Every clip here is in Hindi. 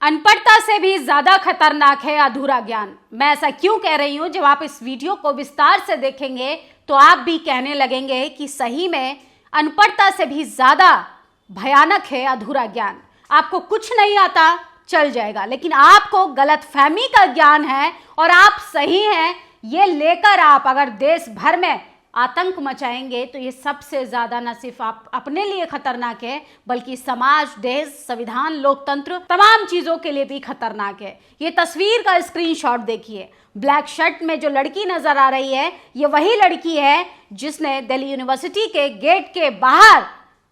अनपढ़ता से भी ज्यादा खतरनाक है अधूरा ज्ञान। मैं ऐसा क्यों कह रही हूं? जब आप इस वीडियो को विस्तार से देखेंगे तो आप भी कहने लगेंगे कि सही में अनपढ़ता से भी ज्यादा भयानक है अधूरा ज्ञान। आपको कुछ नहीं आता चल जाएगा, लेकिन आपको गलतफहमी का ज्ञान है और आप सही हैं, ये लेकर आप अगर देश भर में आतंक मचाएंगे तो ये सबसे ज्यादा न सिर्फ आप अपने लिए खतरनाक है, बल्कि समाज, देश, संविधान, लोकतंत्र, तमाम चीजों के लिए भी खतरनाक है। ये तस्वीर का स्क्रीनशॉट देखिए। ब्लैक शर्ट में जो लड़की नजर आ रही है, ये वही लड़की है जिसने दिल्ली यूनिवर्सिटी के गेट के बाहर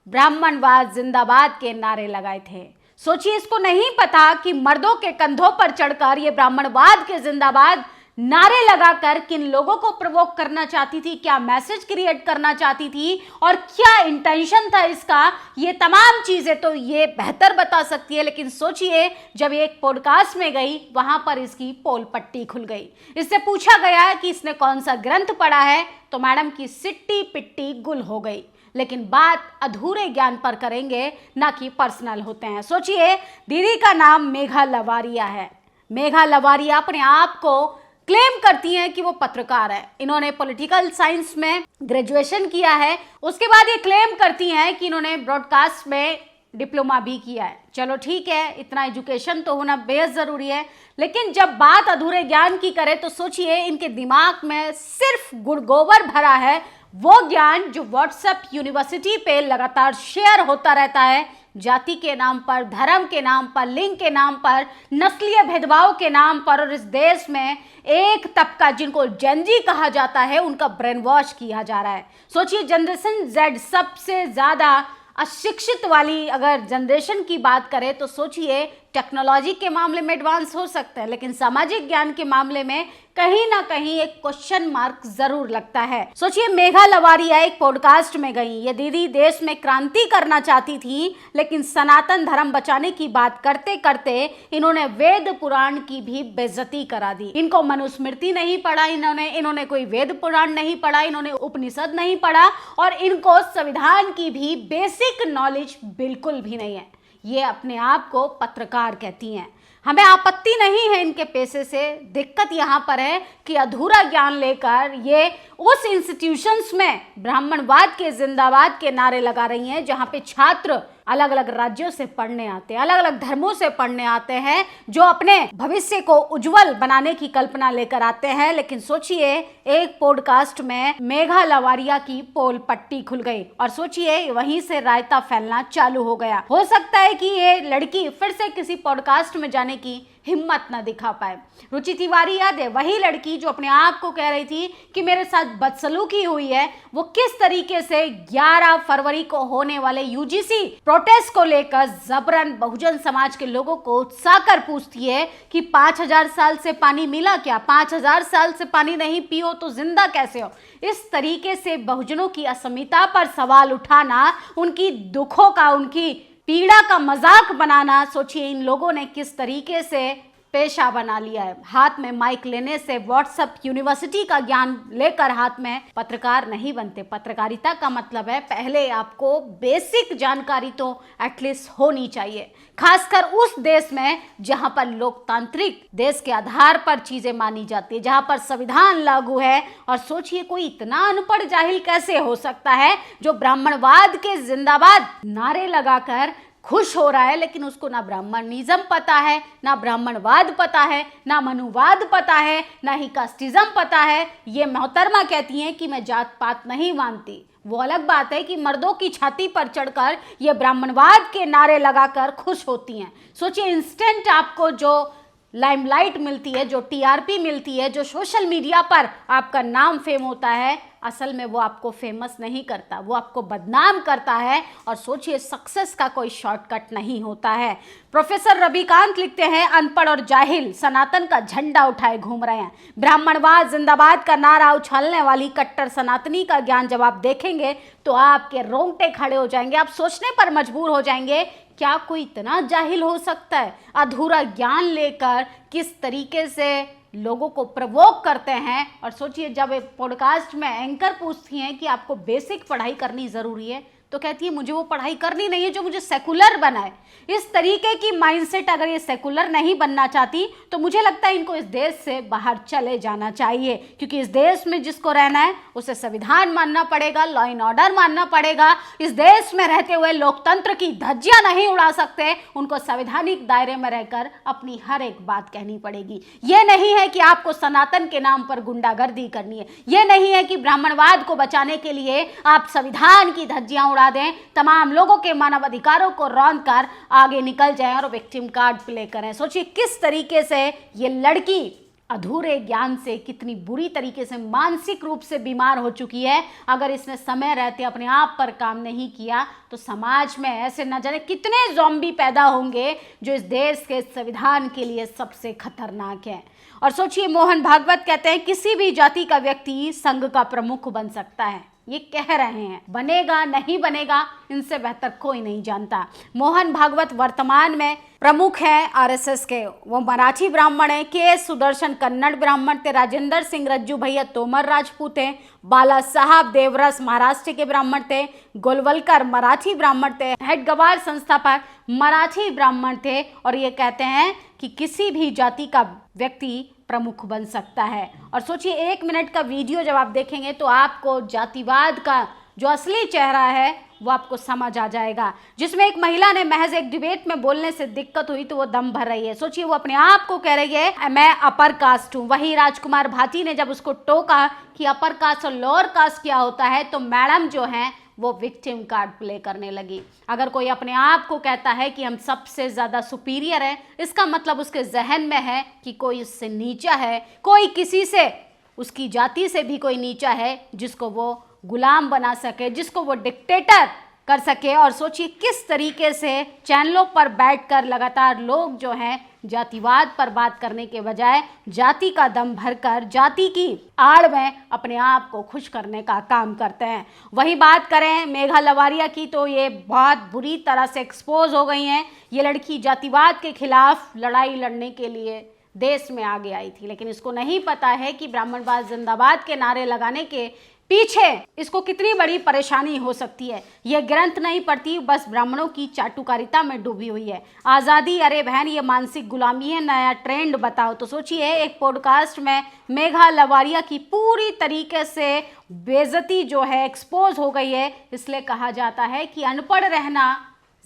ब्राह्मणवाद जिंदाबाद के नारे लगाए थे। सोचिए, इसको नहीं पता कि मर्दों के कंधों पर चढ़कर ये ब्राह्मणवाद के जिंदाबाद नारे लगाकर किन लोगों को प्रवोक करना चाहती थी, क्या मैसेज क्रिएट करना चाहती थी और क्या इंटेंशन था इसका। ये तमाम चीजें तो ये बेहतर बता सकती है, लेकिन सोचिए जब ये एक पॉडकास्ट में गई, वहां पर इसकी पोल पट्टी खुल गई। इससे पूछा गया कि इसने कौन सा ग्रंथ पढ़ा है, तो मैडम की सिट्टी पिट्टी गुल हो गई। लेकिन बात अधूरे ज्ञान पर करेंगे, ना कि पर्सनल होते हैं। सोचिए, दीदी का नाम मेघा लवारिया है। मेघा लवारिया अपने आप को क्लेम करती हैं कि वो पत्रकार है। इन्होंने पॉलिटिकल साइंस में ग्रेजुएशन किया है। उसके बाद ये क्लेम करती हैं कि इन्होंने ब्रॉडकास्ट में डिप्लोमा भी किया है। चलो ठीक है, इतना एजुकेशन तो होना बेहद ज़रूरी है, लेकिन जब बात अधूरे ज्ञान की करें तो सोचिए इनके दिमाग में सिर्फ गुड़ गोबर भरा है, वो ज्ञान जो व्हाट्सएप यूनिवर्सिटी पे लगातार शेयर होता रहता है। जाति के नाम पर, धर्म के नाम पर, लिंग के नाम पर, नस्लीय भेदभाव के नाम पर, और इस देश में एक तबका जिनको जेनजी कहा जाता है उनका ब्रेन वॉश किया जा रहा है। सोचिए, जनरेशन जेड सबसे ज्यादा अशिक्षित वाली अगर जनरेशन की बात करें तो सोचिए टेक्नोलॉजी के मामले में एडवांस हो सकते हैं, लेकिन सामाजिक ज्ञान के मामले में कहीं ना कहीं एक क्वेश्चन मार्क जरूर लगता है। सोचिए, मेघा लवारिया एक पॉडकास्ट में गई। ये दीदी देश में क्रांति करना चाहती थी, लेकिन सनातन धर्म बचाने की बात करते करते इन्होंने वेद पुराण की भी बेइज्जती करा दी। इनको मनुस्मृति नहीं पढ़ा, इन्होंने कोई वेद पुराण नहीं पढ़ा, इन्होंने उपनिषद नहीं पढ़ा, और इनको संविधान की भी बेसिक नॉलेज बिल्कुल भी नहीं है। ये अपने आप को पत्रकार कहती हैं। हमें आपत्ति नहीं है इनके पेशे से, दिक्कत यहाँ पर है कि अधूरा ज्ञान लेकर ये उस इंस्टीट्यूशंस में ब्राह्मणवाद के जिंदाबाद के नारे लगा रही हैं जहाँ पे छात्र अलग अलग राज्यों से पढ़ने आते हैं, अलग अलग धर्मों से पढ़ने आते हैं, जो अपने भविष्य को उज्जवल बनाने की कल्पना लेकर आते हैं। लेकिन सोचिए, एक पॉडकास्ट में मेघा लवारिया की पोल पट्टी खुल गई और सोचिए वहीं से रायता फैलना चालू हो गया। हो सकता है कि ये लड़की फिर से किसी पॉडकास्ट में जाने की हिम्मत न दिखा पाए। रुचि तिवारी याद है, वही लड़की जो अपने आप को कह रही थी कि मेरे साथ बदसलूकी हुई है, वो किस तरीके से 11 फरवरी को होने वाले यूजीसी प्रोटेस्ट को लेकर जबरन बहुजन समाज के लोगों को उत्साह कर पूछती है कि 5000 साल से पानी मिला क्या? 5000 साल से पानी नहीं पियो तो जिंदा कैसे हो? इस तरीके से बहुजनों की असमिता पर सवाल उठाना, उनकी दुखों का, उनकी पीड़ा का मजाक बनाना, सोचिए इन लोगों ने किस तरीके से पेशा बना लिया है। हाथ में माइक लेने से, व्हाट्सएप यूनिवर्सिटी का ज्ञान लेकर हाथ में पत्रकार नहीं बनते। पत्रकारिता का मतलब है पहले आपको बेसिक जानकारी तो एटलीस्ट होनी चाहिए, खासकर उस देश में जहां पर लोकतांत्रिक देश के आधार पर चीजें मानी जाती है, जहां पर संविधान लागू है। और सोचिए, कोई इतना अनपढ़ जाहिल कैसे हो सकता है जो ब्राह्मणवाद के जिंदाबाद नारे लगाकर खुश हो रहा है, लेकिन उसको ना ब्राह्मणिज्म पता है, ना ब्राह्मणवाद पता है, ना मनुवाद पता है, ना ही कास्टिज्म पता है। ये मोहतरमा कहती हैं कि मैं जात पात नहीं मानती। वो अलग बात है कि मर्दों की छाती पर चढ़कर ये ब्राह्मणवाद के नारे लगाकर खुश होती हैं। सोचिए, इंस्टेंट आपको जो लाइमलाइट मिलती है, जो टीआरपी मिलती है, जो सोशल मीडिया पर आपका नाम फेम होता है, असल में वो आपको फेमस नहीं करता, वो आपको बदनाम करता है। और सोचिए, सक्सेस का कोई शॉर्टकट नहीं होता है। प्रोफेसर रविकांत लिखते हैं, अनपढ़ और जाहिल सनातन का झंडा उठाए घूम रहे हैं। ब्राह्मणवाद जिंदाबाद का नारा उछालने वाली कट्टर सनातनी का ज्ञान जब आप देखेंगे तो आपके रोंगटे खड़े हो जाएंगे, आप सोचने पर मजबूर हो जाएंगे, क्या कोई इतना जाहिल हो सकता है? अधूरा ज्ञान लेकर किस तरीके से लोगों को प्रवोक करते हैं। और सोचिए, जब एक पॉडकास्ट में एंकर पूछती हैं कि आपको बेसिक पढ़ाई करनी ज़रूरी है, तो कहती है मुझे वो पढ़ाई करनी नहीं है जो मुझे सेकुलर बनाए। इस तरीके की माइंडसेट अगर ये सेकुलर नहीं बनना चाहती तो मुझे लगता है इनको इस देश से बाहर चले जाना चाहिए, क्योंकि इस देश में जिसको रहना है उसे संविधान मानना पड़ेगा, लॉ एंड ऑर्डर मानना पड़ेगा। इस देश में रहते हुए लोकतंत्र की धज्जियां नहीं उड़ा सकते, उनको संवैधानिक दायरे में रहकर अपनी हर एक बात कहनी पड़ेगी। ये नहीं है कि आपको सनातन के नाम पर गुंडागर्दी करनी है, ये नहीं है कि ब्राह्मणवाद को बचाने के लिए आप संविधान की धज्जियां उड़ा दें, तमाम लोगों के मानव अधिकारों को रौंद कर आगे निकल जाएं और विक्टिम कार्ड प्ले करें। सोचिए किस तरीके से ये लड़की अधूरे ज्ञान से कितनी बुरी तरीके से मानसिक रूप से बीमार हो चुकी है। अगर इसने समय रहते अपने आप पर काम नहीं किया तो समाज में ऐसे न जाने कितने ज़ॉम्बी पैदा होंगे जो इस देश के संविधान के लिए सबसे खतरनाक है। और सोचिए मोहन भागवत कहते हैं किसी भी जाति का व्यक्ति संघ का प्रमुख बन सकता है। ये कह रहे हैं, बनेगा नहीं बनेगा इनसे बेहतर कोई नहीं जानता। मोहन भागवत वर्तमान में प्रमुख हैं आरएसएस के। वो मराठी ब्राह्मण हैं। के सुदर्शन कन्नड़ ब्राह्मण थे। राजेंद्र सिंह रज्जू भैया तोमर राजपूत हैं। बाला साहब देवरस महाराष्ट्र के ब्राह्मण थे। गोलवलकर मराठी ब्राह्मण थे। हेडगवार संस्थापक मराठी ब्राह्मण थे। और ये कहते हैं कि किसी भी जाति का व्यक्ति प्रमुख बन सकता है। और सोचिए 1 मिनट का वीडियो जब आप देखेंगे तो आपको जातिवाद का जो असली चेहरा है वो आपको समझ आ जाएगा। जिसमें एक महिला ने महज एक डिबेट में बोलने से दिक्कत हुई तो वो दम भर रही है। सोचिए वो अपने आप को कह रही है मैं अपर कास्ट हूँ। वही राजकुमार भाटी ने जब उसको टोका कि अपर कास्ट और लोअर कास्ट क्या होता है तो मैडम जो है वो विक्टिम कार्ड प्ले करने लगी। अगर कोई अपने आप को कहता है कि हम सबसे ज़्यादा सुपीरियर हैं, इसका मतलब उसके जहन में है कि कोई उससे नीचा है, कोई किसी से उसकी जाति से भी कोई नीचा है जिसको वो गुलाम बना सके, जिसको वो डिक्टेटर कर सके। और सोचिए किस तरीके से चैनलों पर बैठकर लगातार लोग जो हैं जातिवाद पर बात करने के बजाय जाति का दम भरकर जाति की आड़ में अपने आप को खुश करने का काम करते हैं। वही बात करें मेघा लवारिया की तो ये बहुत बुरी तरह से एक्सपोज हो गई हैं। ये लड़की जातिवाद के खिलाफ लड़ाई लड़ने के लिए देश में आगे आई थी, लेकिन इसको नहीं पता है कि ब्राह्मणवाद जिंदाबाद के नारे लगाने के पीछे इसको कितनी बड़ी परेशानी हो सकती है। यह ग्रंथ नहीं पढ़ती, बस ब्राह्मणों की चाटुकारिता में डूबी हुई है। आज़ादी अरे बहन ये मानसिक गुलामी है, नया ट्रेंड बताओ। तो सोचिए एक पॉडकास्ट में मेघा लवारिया की पूरी तरीके से बेइज्जती जो है एक्सपोज हो गई है। इसलिए कहा जाता है कि अनपढ़ रहना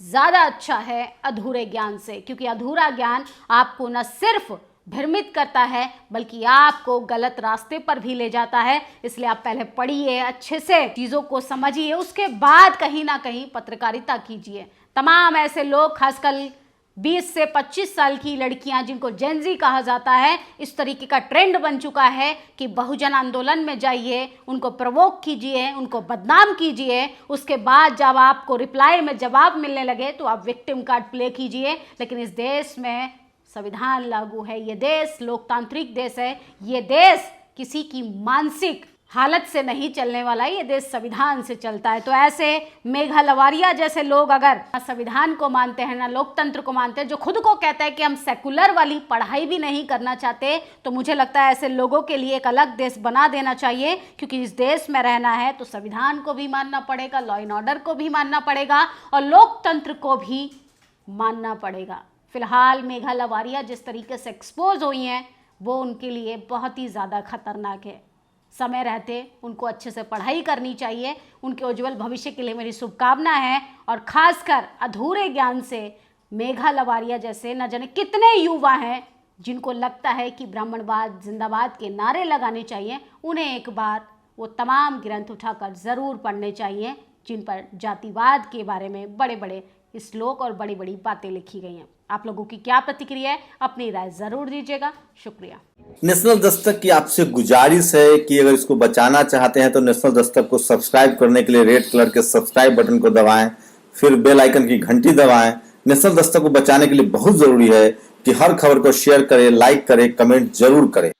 ज़्यादा अच्छा है अधूरे ज्ञान से, क्योंकि अधूरा ज्ञान आपको न सिर्फ भ्रमित करता है बल्कि आपको गलत रास्ते पर भी ले जाता है। इसलिए आप पहले पढ़िए, अच्छे से चीज़ों को समझिए, उसके बाद कहीं ना कहीं पत्रकारिता कीजिए। तमाम ऐसे लोग खासकर 20 से 25 साल की लड़कियां जिनको जेनजी कहा जाता है, इस तरीके का ट्रेंड बन चुका है कि बहुजन आंदोलन में जाइए, उनको प्रवोक कीजिए, उनको बदनाम कीजिए, उसके बाद जब आपको रिप्लाई में जवाब मिलने लगे तो आप विक्टिम कार्ड प्ले कीजिए। लेकिन इस देश में संविधान लागू है, ये देश लोकतांत्रिक देश है, ये देश किसी की मानसिक हालत से नहीं चलने वाला है, ये देश संविधान से चलता है। तो ऐसे मेघा लवारिया जैसे लोग अगर संविधान को मानते हैं ना लोकतंत्र को मानते हैं, जो खुद को कहता है कि हम सेकुलर वाली पढ़ाई भी नहीं करना चाहते, तो मुझे लगता है ऐसे लोगों के लिए एक अलग देश बना देना चाहिए। क्योंकि इस देश में रहना है तो संविधान को भी मानना पड़ेगा, लॉ एंड ऑर्डर को भी मानना पड़ेगा और लोकतंत्र को भी मानना पड़ेगा। फिलहाल मेघा लवारिया जिस तरीके से एक्सपोज हुई हैं वो उनके लिए बहुत ही ज़्यादा खतरनाक है। समय रहते उनको अच्छे से पढ़ाई करनी चाहिए। उनके उज्जवल भविष्य के लिए मेरी शुभकामना है। और ख़ासकर अधूरे ज्ञान से मेघा लवारिया जैसे न जाने कितने युवा हैं जिनको लगता है कि ब्राह्मणवाद जिंदाबाद के नारे लगाने चाहिए, उन्हें एक बार वो तमाम ग्रंथ उठाकर ज़रूर पढ़ने चाहिए जिन पर जातिवाद के बारे में बड़े बड़े श्लोक और बड़ी बड़ी बातें लिखी गई हैं। आप लोगों की क्या प्रतिक्रिया है, अपनी राय जरूर दीजिएगा। शुक्रिया। नेशनल दस्तक की आपसे गुजारिश है कि अगर इसको बचाना चाहते हैं तो नेशनल दस्तक को सब्सक्राइब करने के लिए रेड कलर के सब्सक्राइब बटन को दबाएं, फिर बेल आइकन की घंटी दबाएं। नेशनल दस्तक को बचाने के लिए बहुत जरूरी है कि हर खबर को शेयर करें, लाइक करें, कमेंट जरूर करें।